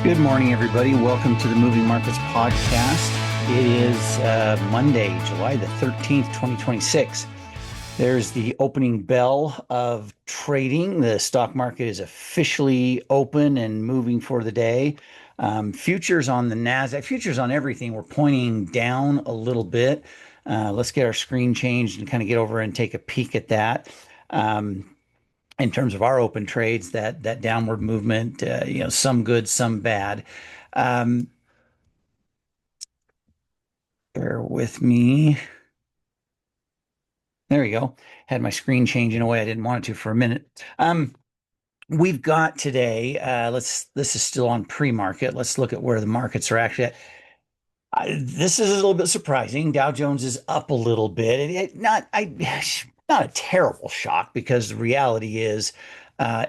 Good morning, everybody. Welcome to the Moving Markets Podcast. It is Monday, July the 13th, 2026. There's the opening bell of trading. The stock market is officially open and moving for the day. Futures on the NASDAQ, futures on everything, we're pointing down a little bit. Let's get our screen changed and kind of get over and take a peek at that. In terms of our open trades, that downward movement, some good, some bad. Um, Bear with me. There we go. Had my screen change in a way I didn't want it to for a minute. We've got today, this is still on pre-market. Let's look at where the markets are actually at. This is a little bit surprising. Dow Jones is up a little bit. Not a terrible shock because the reality is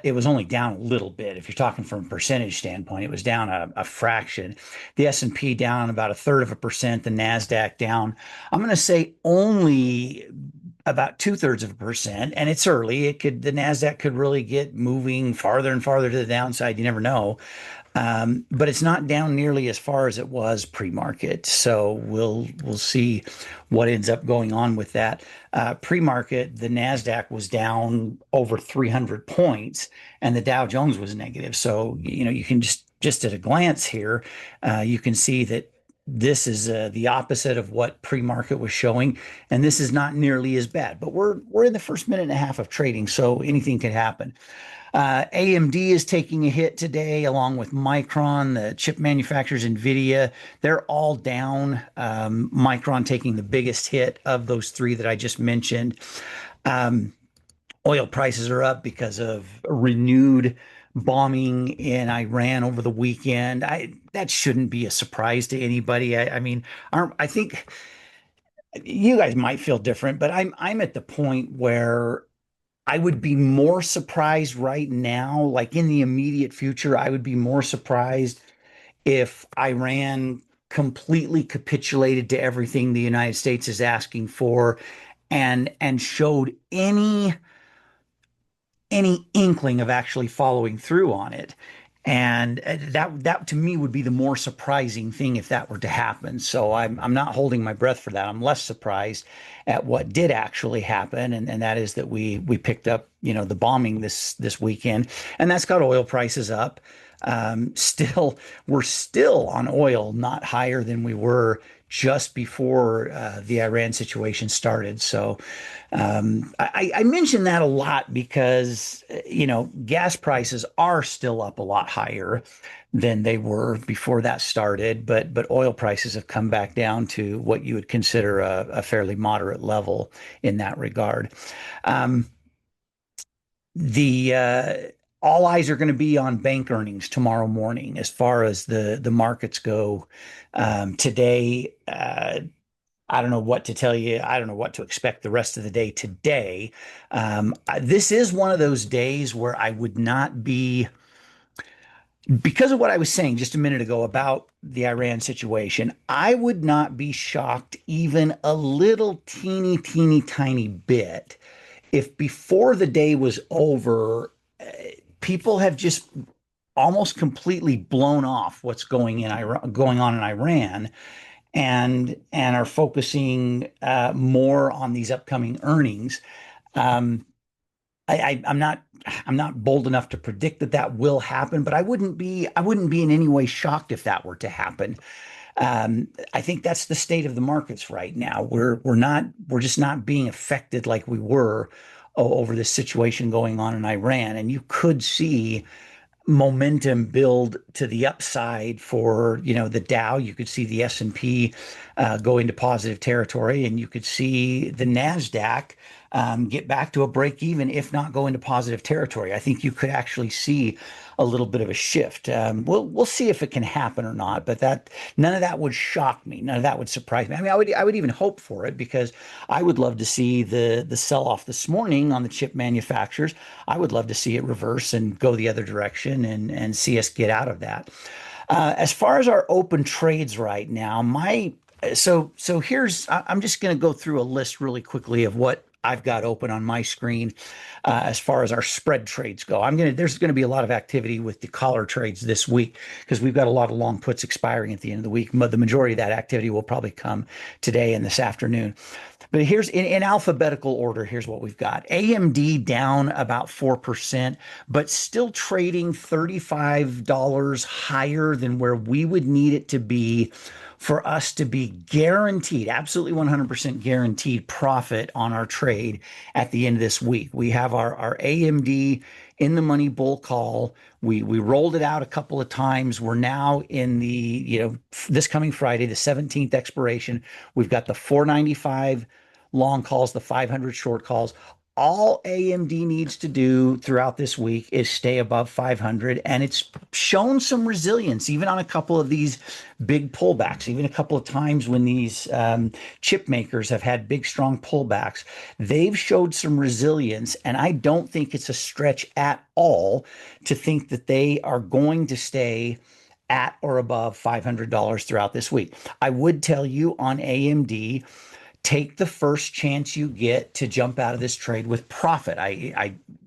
it was only down a little bit. If you're talking from a percentage standpoint, it was down a fraction. The S&P down about 1/3%. The NASDAQ down, I'm going to say only about 2/3%. And it's early. The NASDAQ could really get moving farther and farther to the downside. You never know. But it's not down nearly as far as it was pre-market. So we'll see what ends up going on with that. Pre-market, the NASDAQ was down over 300 points and the Dow Jones was negative. So, you can just at a glance here, you can see that this is the opposite of what pre-market was showing, and this is not nearly as bad. But we're in the first minute and a half of trading, so anything could happen. AMD is taking a hit today, along with Micron, the chip manufacturers, NVIDIA. They're all down. Micron taking the biggest hit of those three that I just mentioned. Oil prices are up because of renewed bombing in Iran over the weekend. That shouldn't be a surprise to anybody. I think you guys might feel different, but I'm at the point where I would be more surprised right now, like in the immediate future, I would be more surprised if Iran completely capitulated to everything the United States is asking for and showed any inkling of actually following through on it. And that to me would be the more surprising thing if that were to happen. So I'm not holding my breath for that. I'm less surprised at what did actually happen, and that is that we picked up the bombing this weekend, and that's got oil prices up. We're still on oil, not higher than we were just before the Iran situation started. So I mention that a lot because gas prices are still up a lot higher than they were before that started, but oil prices have come back down to what you would consider a fairly moderate level in that regard. The all eyes are going to be on bank earnings tomorrow morning as far as the markets go. Today, I don't know what to tell you. I don't know what to expect the rest of the day today. This is one of those days where I would not be, because of what I was saying just a minute ago about the Iran situation, I would not be shocked even a little teeny tiny bit if before the day was over, people have just almost completely blown off what's going on in Iran, and are focusing more on these upcoming earnings. Um, I'm not bold enough to predict that will happen, but I wouldn't be in any way shocked if that were to happen. I think that's the state of the markets right now. We're just not being affected like we were over this situation going on in Iran, and you could see momentum build to the upside for the Dow. You could see the S&P go into positive territory, and you could see the NASDAQ get back to a break even, if not go into positive territory. I think you could actually see a little bit of a shift. We'll see if it can happen or not, but none of that would shock me. None of that would surprise me. I mean, I would even hope for it, because I would love to see the sell off this morning on the chip manufacturers. I would love to see it reverse and go the other direction and see us get out of that. As far as our open trades right now, I'm just going to go through a list really quickly of what I've got open on my screen as far as our spread trades go. There's gonna be a lot of activity with the collar trades this week because we've got a lot of long puts expiring at the end of the week. But the majority of that activity will probably come today and this afternoon. But here's in alphabetical order, here's what we've got. AMD down about 4%, but still trading $35 higher than where we would need it to be for us to be guaranteed, absolutely 100% guaranteed profit on our trade at the end of this week. We have our AMD in the money bull call. We rolled it out a couple of times. We're now in the, this coming Friday, the 17th expiration. We've got the 495 long calls, the 500 short calls. All AMD needs to do throughout this week is stay above 500, and it's shown some resilience even on a couple of these big pullbacks, even a couple of times when these chip makers have had big, strong pullbacks. They've showed some resilience, and I don't think it's a stretch at all to think that they are going to stay at or above $500 throughout this week. I would tell you on AMD, take the first chance you get to jump out of this trade with profit.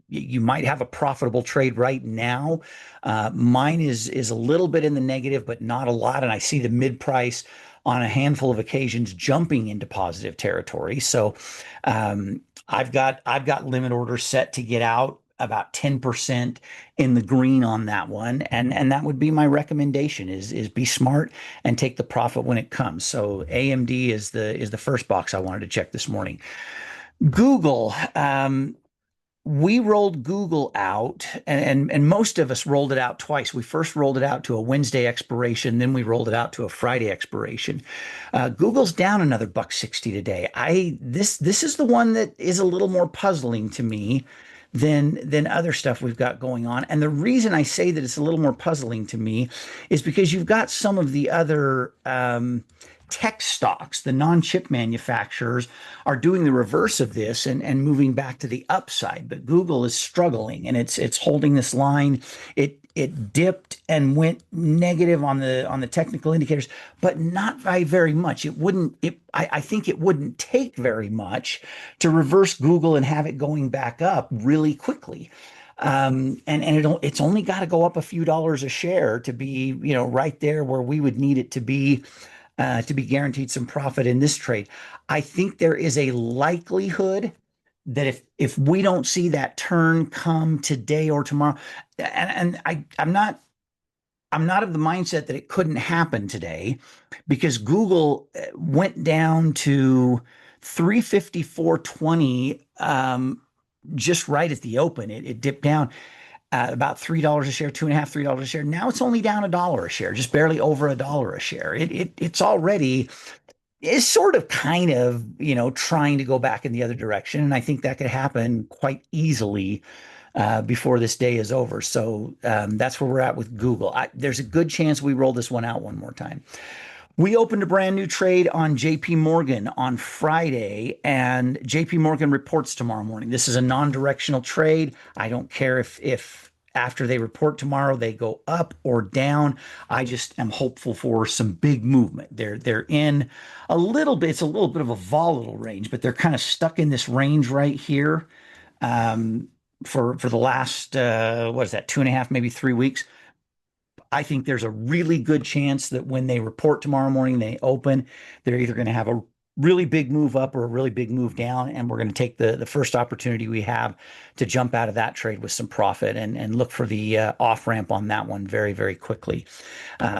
You might have a profitable trade right now. Mine is a little bit in the negative, but not a lot. And I see the mid price on a handful of occasions jumping into positive territory. So I've got limit orders set to get out about 10% in the green on that one. And that would be my recommendation is be smart and take the profit when it comes. So AMD is the first box I wanted to check this morning. Google, we rolled Google out, and most of us rolled it out twice. We first rolled it out to a Wednesday expiration, then we rolled it out to a Friday expiration. Google's down another $1.60 today. This is the one that is a little more puzzling to me than other stuff we've got going on. And the reason I say that it's a little more puzzling to me is because you've got some of the other tech stocks, the non-chip manufacturers, are doing the reverse of this and moving back to the upside. But Google is struggling, and it's holding this line. It dipped and went negative on the technical indicators, but not by very much. I think it wouldn't take very much to reverse Google and have it going back up really quickly. It's only got to go up a few dollars a share to be, right there where we would need it to be guaranteed some profit in this trade. I think there is a likelihood that if we don't see that turn come today or tomorrow, and I'm not of the mindset that it couldn't happen today, because Google went down to 354.20 just right at the open. It dipped down about $3 a share, $2.50, $3 a share. Now it's only down $1 a share, just barely over $1 a share. It's already is sort of kind of, trying to go back in the other direction. And I think that could happen quite easily before this day is over. So that's where we're at with Google. There's a good chance we roll this one out one more time. We opened a brand new trade on JP Morgan on Friday, and JP Morgan reports tomorrow morning. This is a non-directional trade. I don't care if after they report tomorrow they go up or down. I just am hopeful for some big movement. They're in a little bit, it's a little bit of a volatile range, but they're kind of stuck in this range right here for the last what is that, 2.5, maybe 3 weeks. I think there's a really good chance that when they report tomorrow morning, they open, they're either going to have a really big move up or a really big move down. And we're going to take the first opportunity we have to jump out of that trade with some profit and look for the off ramp on that one very, very quickly.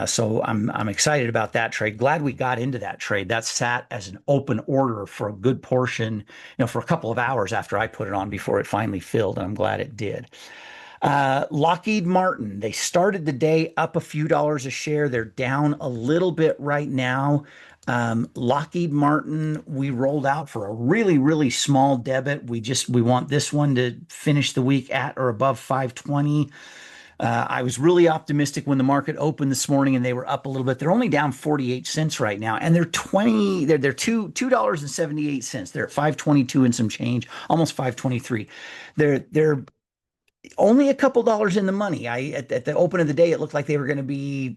So I'm excited about that trade. Glad we got into that trade. That sat as an open order for a good portion, for a couple of hours after I put it on before it finally filled. And I'm glad it did. Lockheed Martin, they started the day up a few dollars a share. They're down a little bit right now. Lockheed Martin, we rolled out for a really, really small debit. We want this one to finish the week at or above 520. I was really optimistic when the market opened this morning and they were up a little bit. They're only down 48 cents right now, and they're $2.78. They're at 522 and some change, almost 523. They're only a couple dollars in the money. At the open of the day, it looked like they were going to be,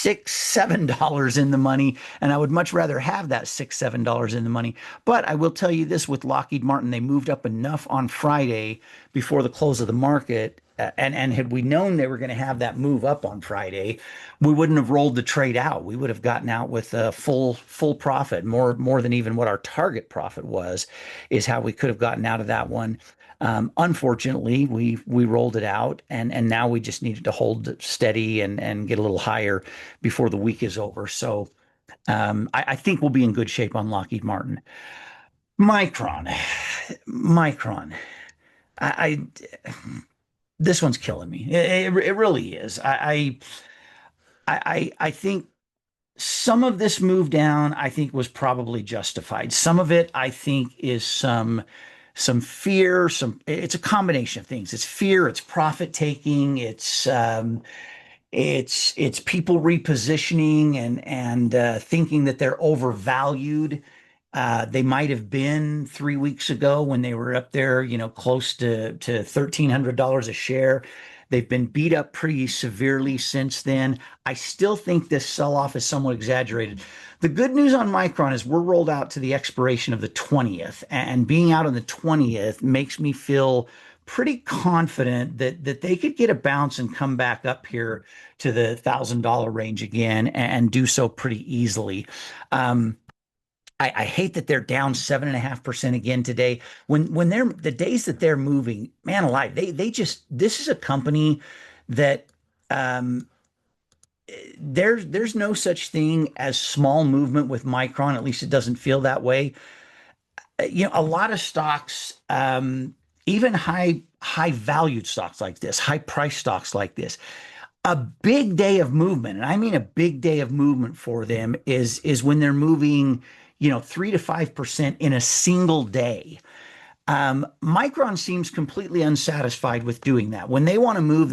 $6, $7 in the money, and I would much rather have that $6, $7 in the money. But I will tell you this with Lockheed Martin, they moved up enough on Friday before the close of the market. And had we known they were going to have that move up on Friday, we wouldn't have rolled the trade out. We would have gotten out with a full profit, more than even what our target profit was, is how we could have gotten out of that one. Unfortunately, we rolled it out, and now we just needed to hold steady and get a little higher before the week is over. So I think we'll be in good shape on Lockheed Martin. Micron, Micron. I this one's killing me. It really is. I think some of this move down, I think, was probably justified. Some of it, I think, is some fear. It's a combination of things. It's fear. It's profit taking. It's people repositioning and thinking that they're overvalued. They might have been 3 weeks ago when they were up there, close to $1,300 a share. They've been beat up pretty severely since then. I still think this sell-off is somewhat exaggerated. The good news on Micron is we're rolled out to the expiration of the 20th, and being out on the 20th makes me feel pretty confident that they could get a bounce and come back up here to the $1,000 range again and do so pretty easily. I hate that they're down 7.5% again today. When they're the days that they're moving, man alive, they just this is a company that um, there's no such thing as small movement with Micron. At least it doesn't feel that way. A lot of stocks, even high valued stocks like this, high price stocks like this, a big day of movement, and I mean a big day of movement for them is when they're moving, 3 to 5% in a single day. Micron seems completely unsatisfied with doing that. When they want to move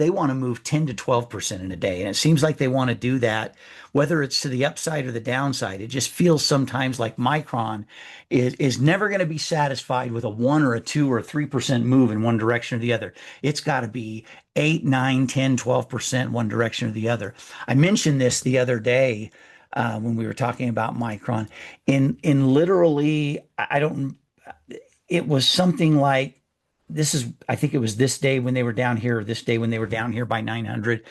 10 to 12% in a day. And it seems like they want to do that, whether it's to the upside or the downside. It just feels sometimes like Micron is never going to be satisfied with a 1 or a 2 or a 3% move in one direction or the other. It's got to be 8, 9, 10, 12% one direction or the other. I mentioned this the other day when we were talking about Micron. In literally, I don't it was something like I think it was this day when they were down here, or this day when they were down here by 900.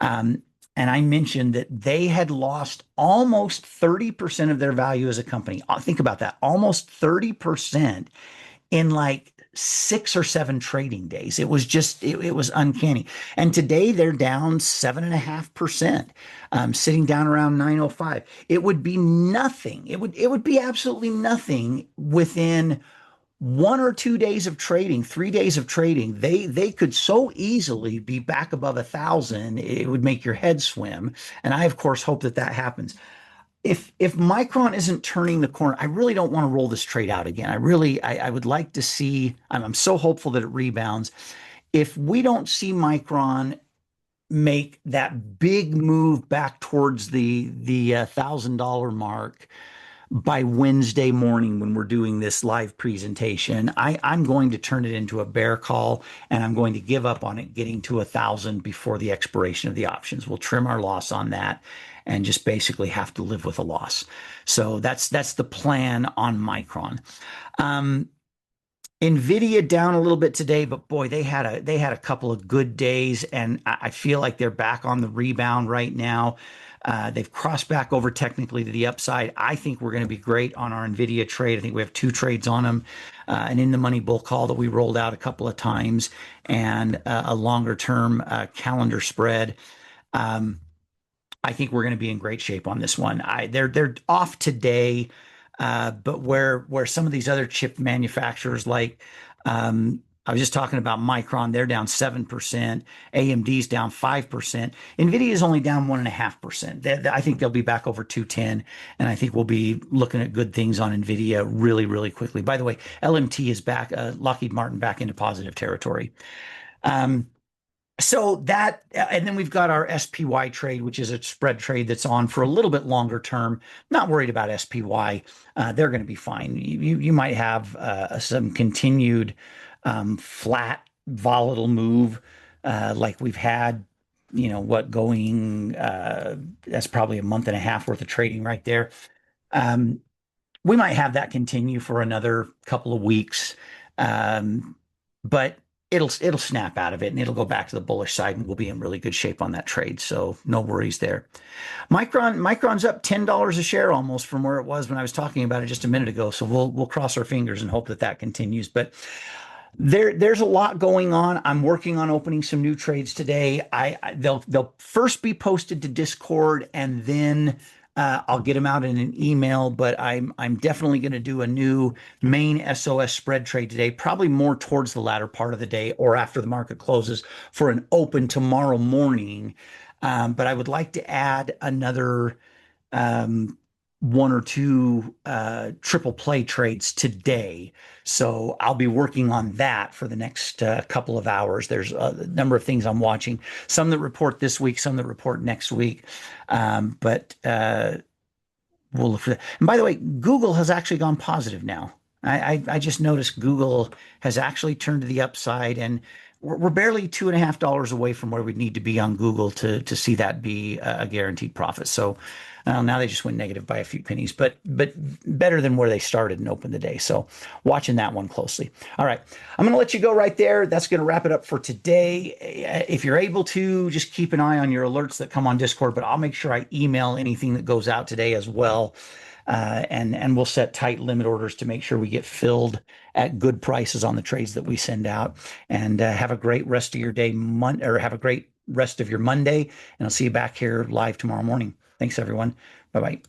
And I mentioned that they had lost almost 30% of their value as a company. Think about that, almost 30% in like 6 or 7 trading days. It was just, it was uncanny. And today they're down 7.5%, sitting down around 905. It would be nothing. It would be absolutely nothing within 1 or 2 days of trading, 3 days of trading. They could so easily be back above 1,000. It would make your head swim. And I, of course, hope that happens. If Micron isn't turning the corner, I really don't want to roll this trade out again. I would like to see. I'm so hopeful that it rebounds. If we don't see Micron make that big move back towards the $1,000 mark by Wednesday morning when we're doing this live presentation, I'm going to turn it into a bear call, and I'm going to give up on it getting to 1,000 before the expiration of the options. We'll trim our loss on that and just basically have to live with a loss. So that's the plan on Micron. Nvidia down a little bit today, but boy, they had a couple of good days, and I feel like they're back on the rebound right now. They've crossed back over technically to the upside. I think we're going to be great on our Nvidia trade. I think we have 2 trades on them, an in the money bull call that we rolled out a couple of times, and a longer term calendar spread. I think we're going to be in great shape on this one. They're off today, but where some of these other chip manufacturers like I was just talking about Micron, they're down 7%. AMD's down 5%. NVIDIA is only down 1.5%. I think they'll be back over 210, and I think we'll be looking at good things on NVIDIA really, really quickly. By the way, LMT is back, Lockheed Martin back into positive territory. So that, and then we've got our SPY trade, which is a spread trade that's on for a little bit longer term. Not worried about SPY. They're going to be fine. You might have some continued flat, volatile move like we've had going, that's probably a month and a half worth of trading right there. Um, we might have that continue for another couple of weeks. Um, but it'll snap out of it and it'll go back to the bullish side and we'll be in really good shape on that trade. So no worries there. Micron's up $10 a share almost from where it was when I was talking about it just a minute ago. So we'll cross our fingers and hope that that continues. But there's a lot going on. I'm working on opening some new trades today. They'll first be posted to Discord and then I'll get them out in an email. But I'm definitely going to do a new main SOS spread trade today, probably more towards the latter part of the day or after the market closes for an open tomorrow morning. But I would like to add another um, one or two triple play trades today. So I'll be working on that for the next couple of hours. There's a number of things I'm watching, some that report this week, some that report next week. But we'll look for that. And by the way, Google has actually gone positive now. I just noticed Google has actually turned to the upside, and we're barely $2.50 away from where we need to be on Google to see that be a guaranteed profit. So now they just went negative by a few pennies, but better than where they started and opened the day. So watching that one closely. All right, I'm going to let you go right there. That's going to wrap it up for today. If you're able to, just keep an eye on your alerts that come on Discord, but I'll make sure I email anything that goes out today as well. And we'll set tight limit orders to make sure we get filled at good prices on the trades that we send out. And have a great rest of your day, or have a great rest of your Monday. And I'll see you back here live tomorrow morning. Thanks, everyone. Bye bye.